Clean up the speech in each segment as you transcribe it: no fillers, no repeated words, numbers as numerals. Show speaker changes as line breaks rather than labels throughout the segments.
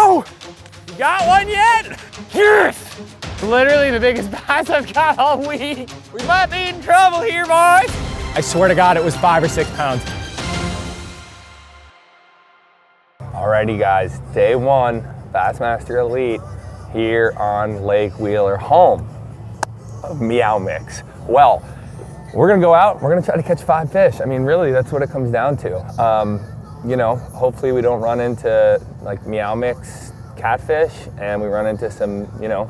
No! You got one yet? Yes! Literally the biggest bass I've got all week. We might be in trouble here, boys. I swear to God, it was 5 or 6 pounds. Alrighty guys, day one, Bassmaster Elite here on Lake Wheeler, home of Meow Mix. Well, we're gonna go out, we're gonna try to catch 5 fish. I mean, really, that's what it comes down to. You know, hopefully we don't run into like Meow Mix catfish and we run into some, you know,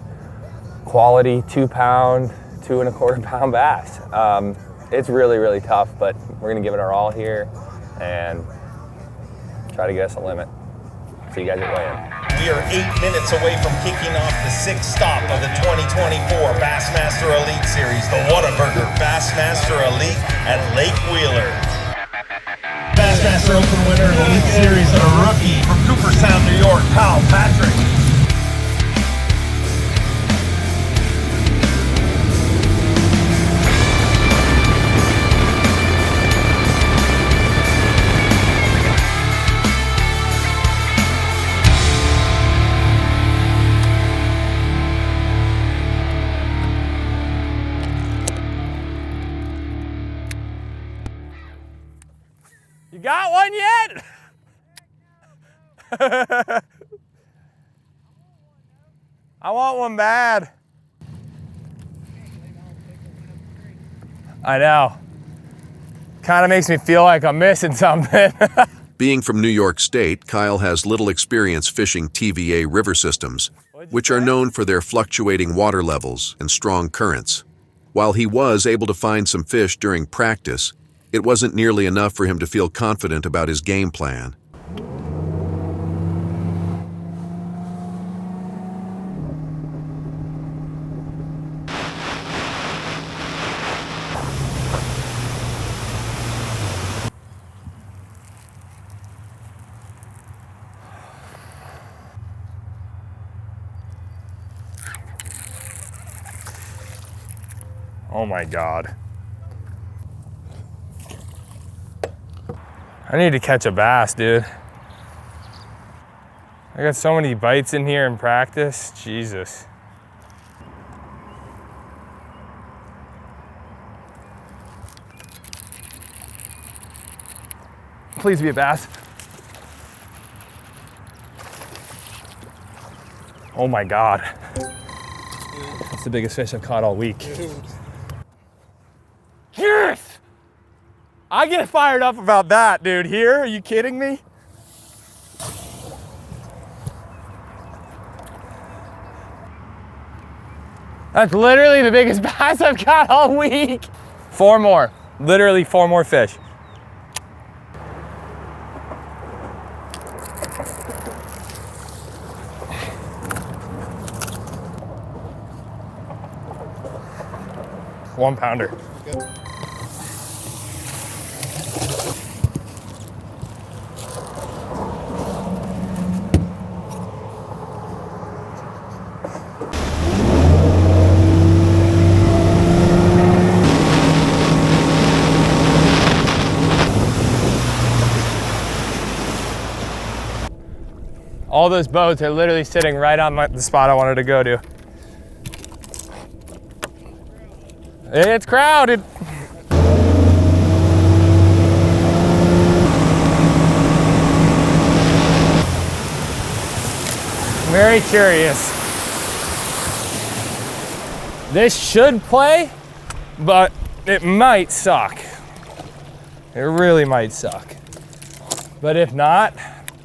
quality 2 pound, 2 1/4 pound bass. It's really, really tough, but we're gonna give it our all here and try to get us a limit. See you guys at weigh-in.
We are 8 minutes away from kicking off the 6th stop of the 2024 Bassmaster Elite Series, the Whataburger Bassmaster Elite at Lake Wheeler. Bassmaster Open winner of the Elite Series, a rookie from Cooperstown, New York, Kyle Patrick.
You got one yet? I want one bad. I know. Kind of makes me feel like I'm missing something.
Being from New York State, Kyle has little experience fishing TVA river systems, which are known for their fluctuating water levels and strong currents. While he was able to find some fish during practice, it wasn't nearly enough for him to feel confident about his game plan.
Oh my God. I need to catch a bass, dude. I got so many bites in here in practice, Jesus. Please be a bass. Oh my God. That's the biggest fish I've caught all week. Yes! I get fired up about that, dude. Here, are you kidding me? That's literally the biggest bass I've got all week. 4 more, literally 4 more fish. One pounder. Good. All those boats are literally sitting right on the spot I wanted to go to. It's crowded. Very curious. This should play, but it might suck. It really might suck. But if not,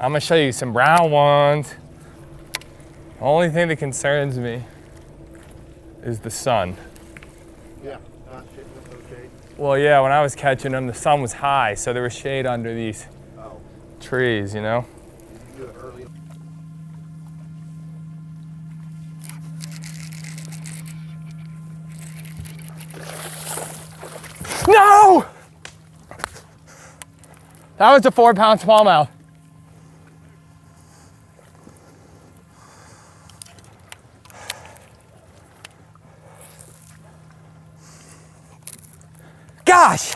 I'm gonna show you some brown ones. The only thing that concerns me is the sun.
Yeah, not shade.
Well, yeah, when I was catching them, the sun was high, so there was shade under these trees, you know?
You do it early.
No! That was a 4-pound smallmouth. Gosh!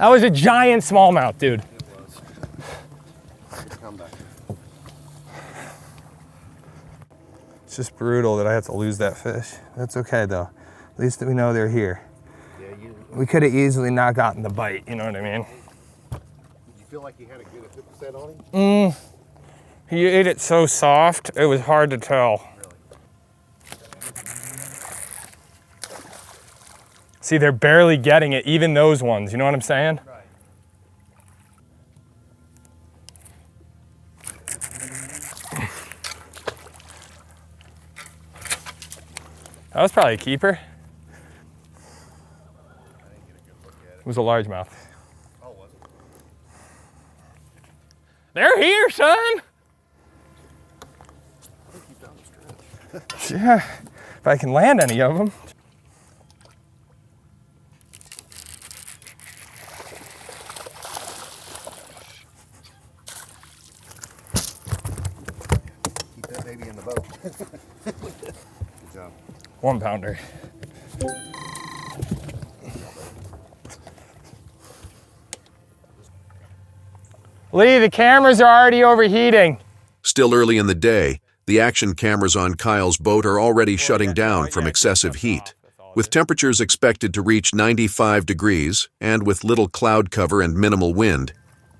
That was a giant smallmouth, dude.
It was. Good comeback.
It's just brutal that I have to lose that fish. That's okay though. At least we know they're here.
Yeah,
We could have easily not gotten the bite, you know what I mean?
did you feel like you had a good hook set on him?
He ate it so soft, it was hard to tell. See, they're barely getting it, even those ones, you know what I'm saying?
Right.
That was probably a keeper. It was a largemouth.
Oh, was it?
They're here, son!
I think you found the stretch.
Yeah, if I can land any of them.
Keep that baby in the boat. Good job.
1 pounder. Lee, the cameras are already overheating.
Still early in the day, the action cameras on Kyle's boat are already shutting down from excessive heat. With temperatures expected to reach 95 degrees and with little cloud cover and minimal wind,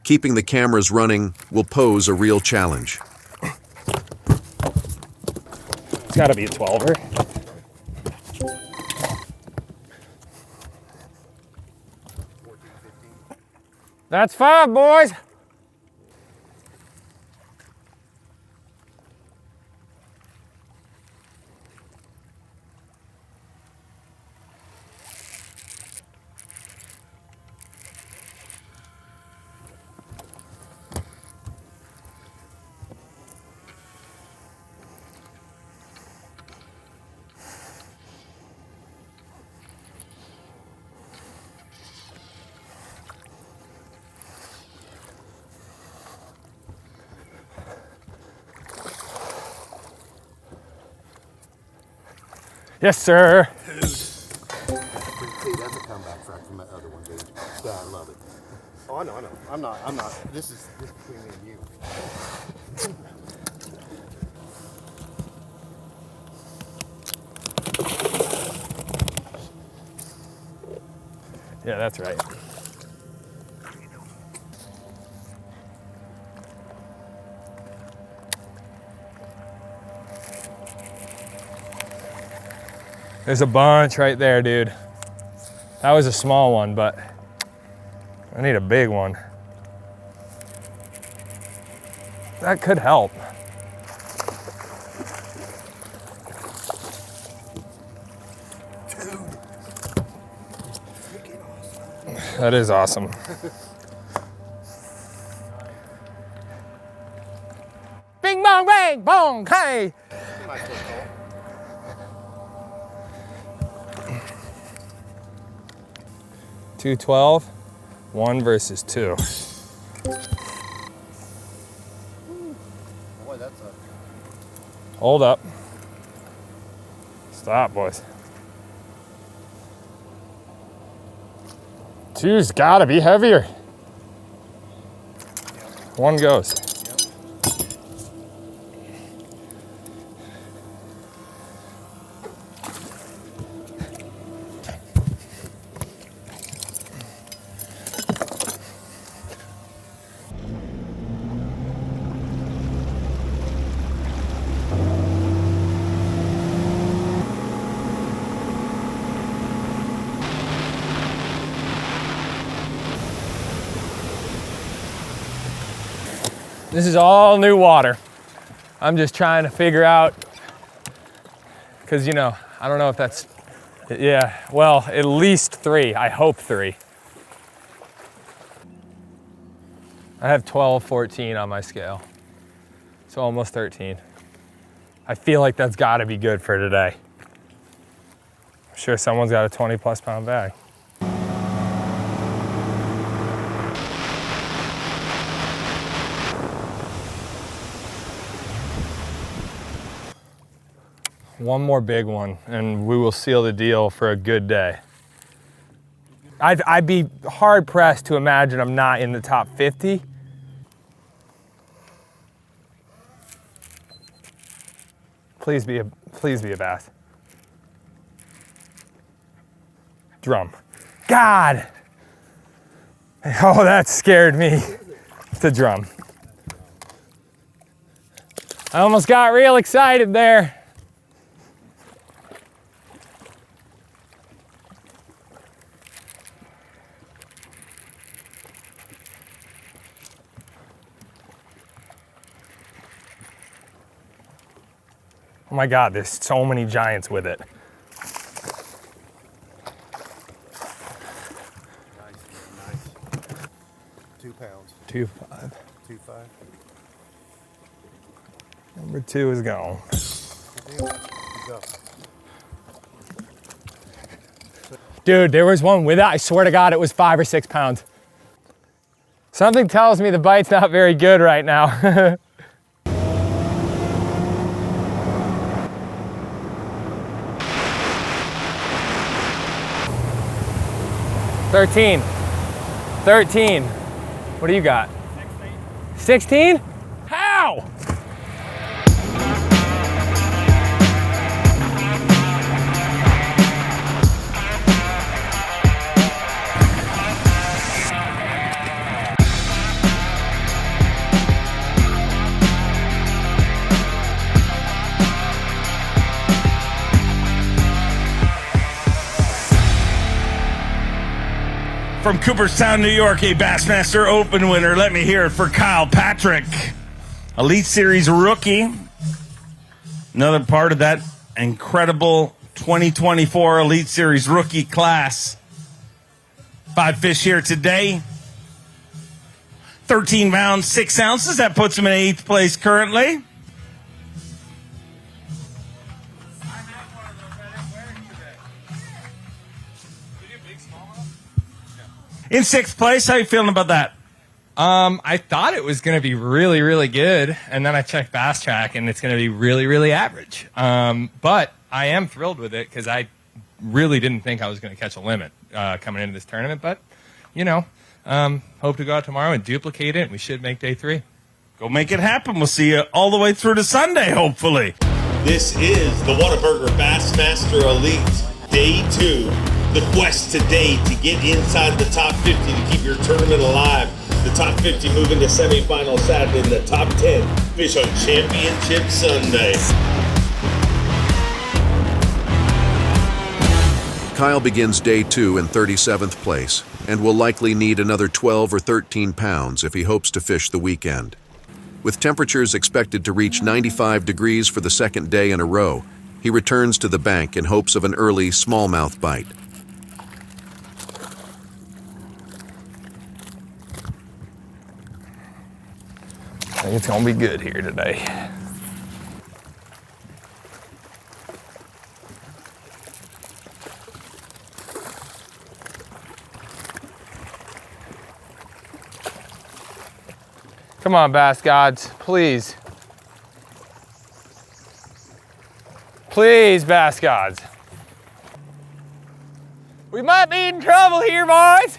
keeping the cameras running will pose a real challenge.
It's gotta be a 12er. That's 5, boys. Yes, sir.
See, that's a comeback frac from that other one, dude. Yeah, I love it. Oh, I know. I'm not. This is between me and you.
Yeah, that's right. There's a bunch right there, dude. That was a small one, but I need a big one. That could help. That is awesome. Bing bong bang bong hey.
Nice little call.
$2.12, 1 versus 2.
Boy, that's a.
Hold up. Stop, boys. 2's gotta be heavier. 1 goes. This is all new water. I'm just trying to figure out, because you know, I don't know if that's, yeah, well, at least 3, I hope 3. I have 12, 14 on my scale, so almost 13. I feel like that's gotta be good for today. I'm sure someone's got a 20+ pound bag. One more big one, and we will seal the deal for a good day. I'd be hard pressed to imagine I'm not in the top 50. Please be a bass. Drum. God! Oh, that scared me. It's a drum. I almost got real excited there. Oh my God, there's so many giants with it.
Nice. 2 pounds.
2.5.
2.5.
Number 2 is gone.
Go.
Dude, there was one with it. I swear to God, it was 5 or 6 pounds. Something tells me the bite's not very good right now. 13. 13. What do you got? 16. 16? How?
From Cooperstown, New York, a Bassmaster Open winner. Let me hear it for Kyle Patrick. Elite Series rookie. Another part of that incredible 2024 Elite Series rookie class. 5 fish here today. 13 pounds, 6 ounces. That puts him in 8th place currently. In 6th place, how you feeling about that?
I thought it was going to be really, really good, and then I checked Bass Track, and it's going to be really, really average. But I am thrilled with it because I really didn't think I was going to catch a limit coming into this tournament. But, you know, hope to go out tomorrow and duplicate it, and we should make day 3.
Go make it happen. We'll see you all the way through to Sunday, hopefully. This is the Whataburger Bassmaster Elite, Day 2. The quest today to get inside the top 50 to keep your tournament alive. The top 50 moving to semifinal Saturday, and the top 10 fish on Championship Sunday.
Kyle begins day 2 in 37th place and will likely need another 12 or 13 pounds if he hopes to fish the weekend. With temperatures expected to reach 95 degrees for the 2nd day in a row, he returns to the bank in hopes of an early smallmouth bite.
I think it's going to be good here today. Come on, Bass Gods, please. Please, Bass Gods. We might be in trouble here, boys.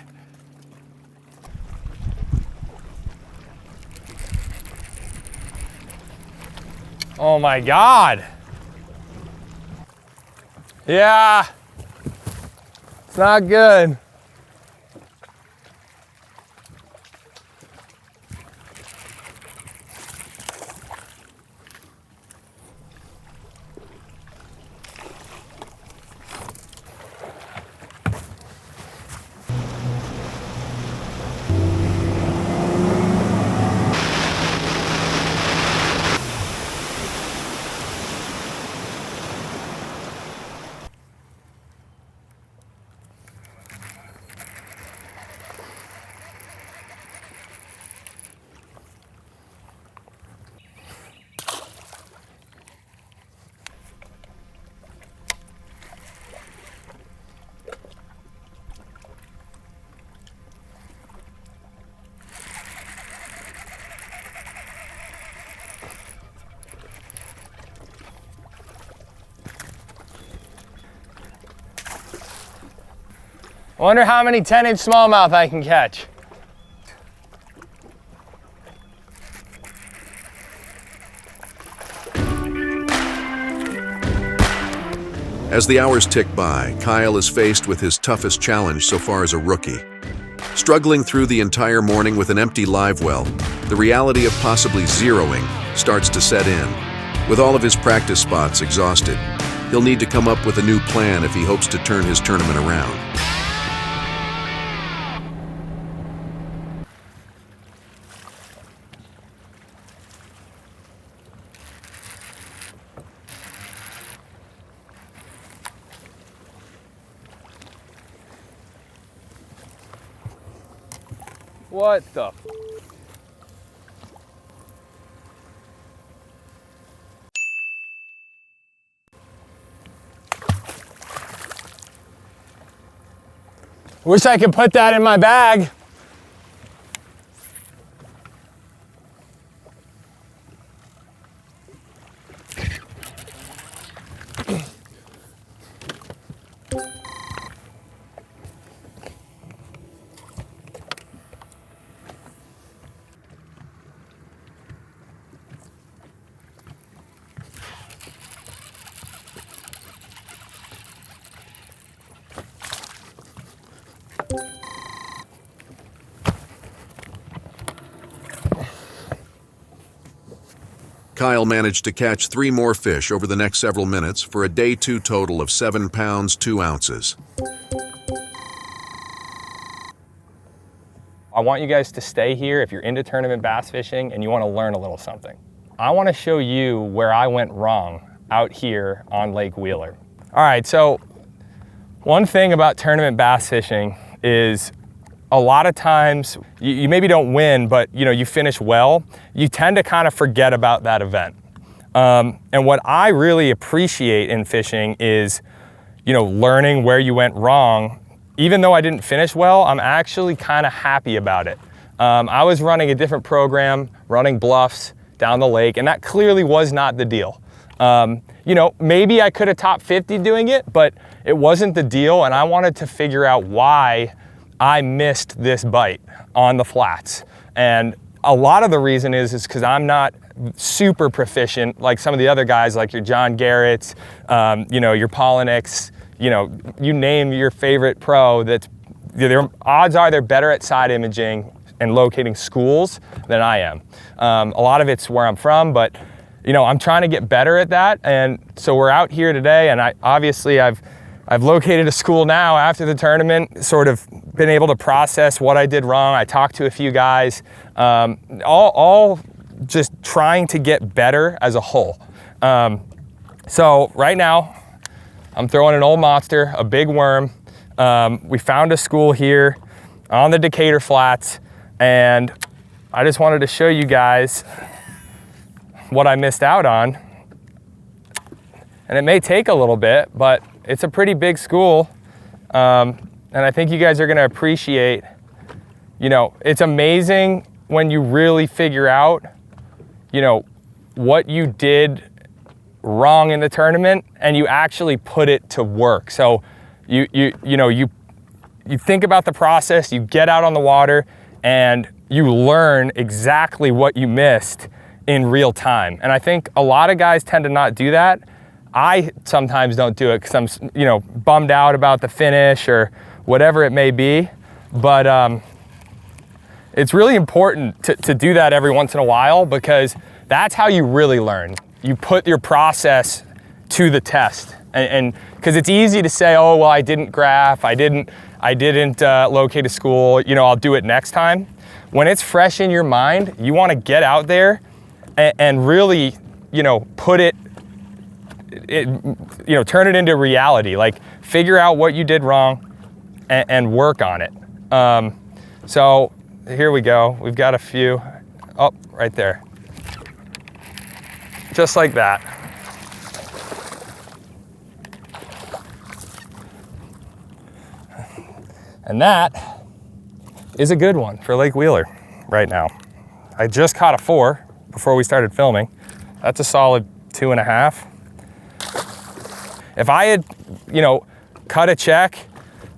Oh my God. Yeah, it's not good. I wonder how many 10-inch smallmouth I can catch.
As the hours tick by, Kyle is faced with his toughest challenge so far as a rookie. Struggling through the entire morning with an empty live well, the reality of possibly zeroing starts to set in. With all of his practice spots exhausted, he'll need to come up with a new plan if he hopes to turn his tournament around.
What the? Wish I could put that in my bag.
Kyle managed to catch 3 more fish over the next several minutes for a day 2 total of 7 pounds, 2 ounces.
I want you guys to stay here if you're into tournament bass fishing and you want to learn a little something. I want to show you where I went wrong out here on Lake Wheeler. All right, so one thing about tournament bass fishing is a lot of times you maybe don't win, but you finish well. You tend to kind of forget about that event. And what I really appreciate in fishing is, learning where you went wrong. Even though I didn't finish well, I'm actually kind of happy about it. I was running a different program, running bluffs down the lake, and that clearly was not the deal. Maybe I could have top 50 doing it, but it wasn't the deal, and I wanted to figure out why I missed this bite on the flats. And a lot of the reason is because I'm not super proficient like some of the other guys, like your John Garrett's, your Polinick's, you name your favorite pro. Their odds are they're better at side imaging and locating schools than I am. A lot of it's where I'm from, but I'm trying to get better at that. And so we're out here today, and I've located a school now after the tournament, sort of been able to process what I did wrong. I talked to a few guys, all just trying to get better as a whole. So right now, I'm throwing an old monster, a big worm. We found a school here on the Decatur flats, and I just wanted to show you guys what I missed out on. And it may take a little bit, but it's a pretty big school. And I think you guys are gonna appreciate, it's amazing when you really figure out, what you did wrong in the tournament and you actually put it to work. So you think about the process, you get out on the water, and you learn exactly what you missed in real time. And I think a lot of guys tend to not do that. I sometimes don't do it because I'm, bummed out about the finish or whatever it may be. But it's really important to do that every once in a while, because that's how you really learn. You put your process to the test. And because it's easy to say, oh, well, I didn't graph, I didn't locate a school, I'll do it next time. When it's fresh in your mind, you want to get out there and really, put it, turn it into reality. Like, figure out what you did wrong and work on it. So here we go. We've got a few. Oh, right there. Just like that. And that is a good one for Lake Wheeler right now. I just caught a 4 before we started filming. That's a solid 2.5. If I had, cut a check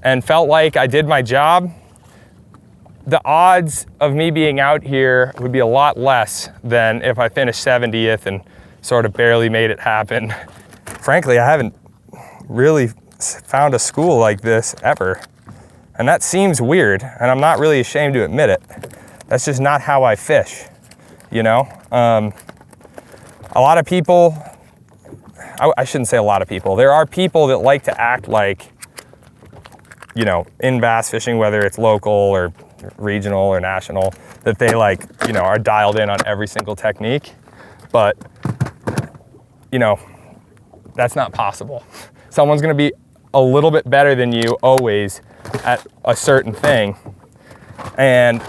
and felt like I did my job, the odds of me being out here would be a lot less than if I finished 70th and sort of barely made it happen. Frankly, I haven't really found a school like this ever. And that seems weird, and I'm not really ashamed to admit it. That's just not how I fish, you know? A lot of people, I shouldn't say a lot of people, there are people that like to act like, you know, in bass fishing, whether it's local or regional or national, that they like, you know, are dialed in on every single technique. But, you know, that's not possible. Someone's gonna be a little bit better than you always at a certain thing. And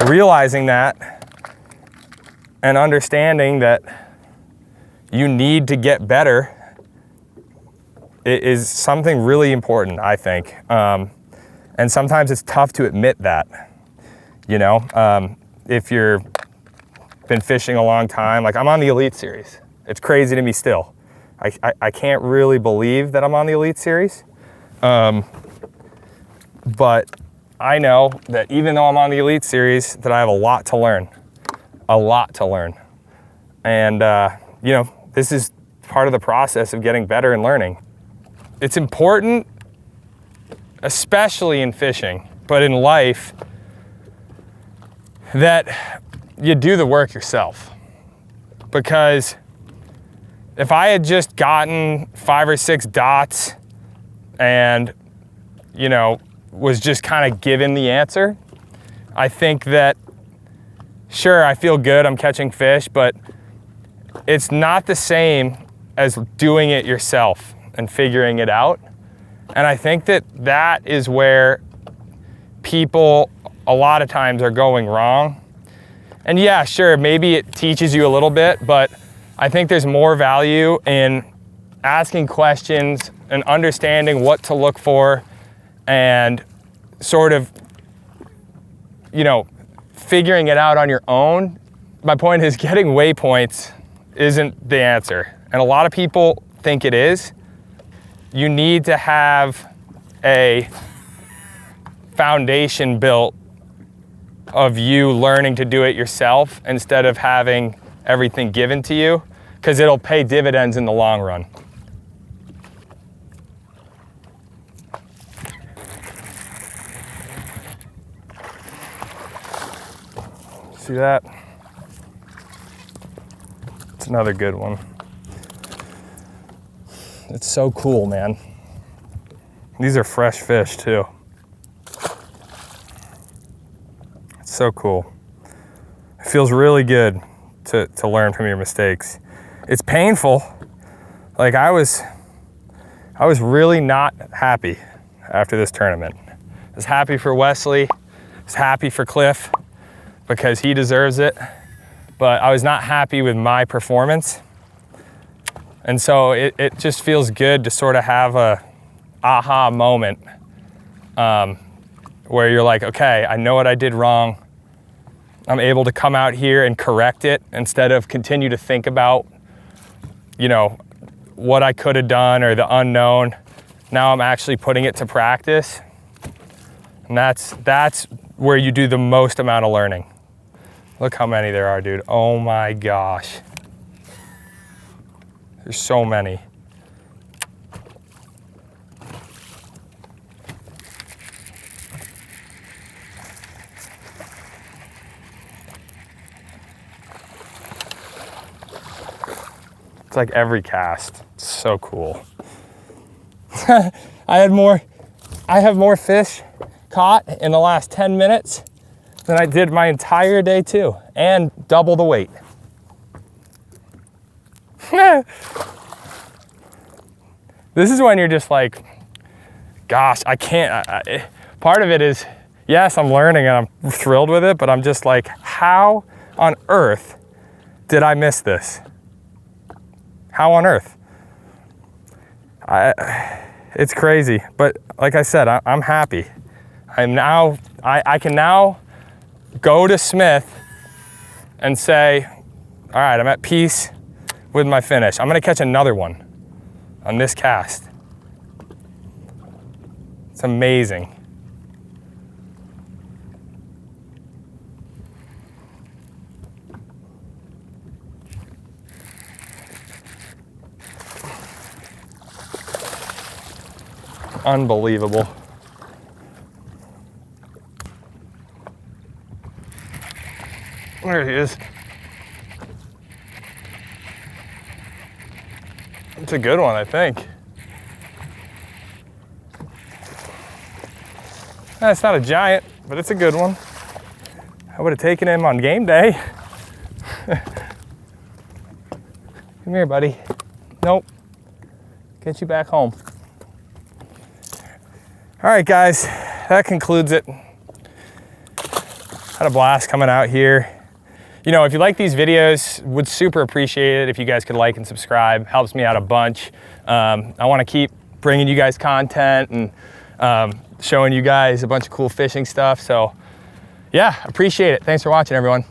realizing that and understanding that you need to get better is something really important, I think. And sometimes it's tough to admit that, you know, if you've been fishing a long time. Like, I'm on the Elite Series. It's crazy to me still. I can't really believe that I'm on the Elite Series. But I know that even though I'm on the Elite Series, that I have a lot to learn. And, you know, this is part of the process of getting better and learning. It's important, especially in fishing, but in life, that you do the work yourself. Because if I had just gotten 5 or 6 dots and, you know, was just kind of given the answer, I think that, sure, I feel good, I'm catching fish, but it's not the same as doing it yourself and figuring it out. And I think that that is where people a lot of times are going wrong. And yeah, sure, maybe it teaches you a little bit, but I think there's more value in asking questions and understanding what to look for and sort of, you know, figuring it out on your own. My point is, getting waypoints isn't the answer. And a lot of people think it is. You need to have a foundation built of you learning to do it yourself instead of having everything given to you, because it'll pay dividends in the long run. See that? It's another good one. It's so cool, man. These are fresh fish too. It's so cool. It feels really good to learn from your mistakes. It's painful. Like, I was really not happy after this tournament. I was happy for Wesley. I was happy for Cliff because he deserves it. But I was not happy with my performance. And so it just feels good to sort of have a aha moment where you're like, okay, I know what I did wrong. I'm able to come out here and correct it instead of continue to think about, you know, what I could have done or the unknown. Now I'm actually putting it to practice. And that's where you do the most amount of learning. Look how many there are, dude. Oh my gosh. There's so many. It's like every cast. It's so cool. I have more fish caught in the last 10 minutes than I did my entire day too, and double the weight. This is when you're just like, gosh, I can't. Part of it is, yes, I'm learning and I'm thrilled with it, but I'm just like, how on earth did I miss this? How on earth? It's crazy, but like I said, I'm happy. I can now go to Smith and say, all right, I'm at peace with my finish. I'm gonna catch another one on this cast. It's amazing. Unbelievable. There he is. It's a good one, I think. It's not a giant, but it's a good one. I would have taken him on game day. Come here, buddy. Nope. Get you back home. All right, guys, that concludes it. Had a blast coming out here. You know, if you like these videos, would super appreciate it if you guys could like and subscribe. Helps me out a bunch. I want to keep bringing you guys content and showing you guys a bunch of cool fishing stuff. So yeah, appreciate it. Thanks for watching, everyone.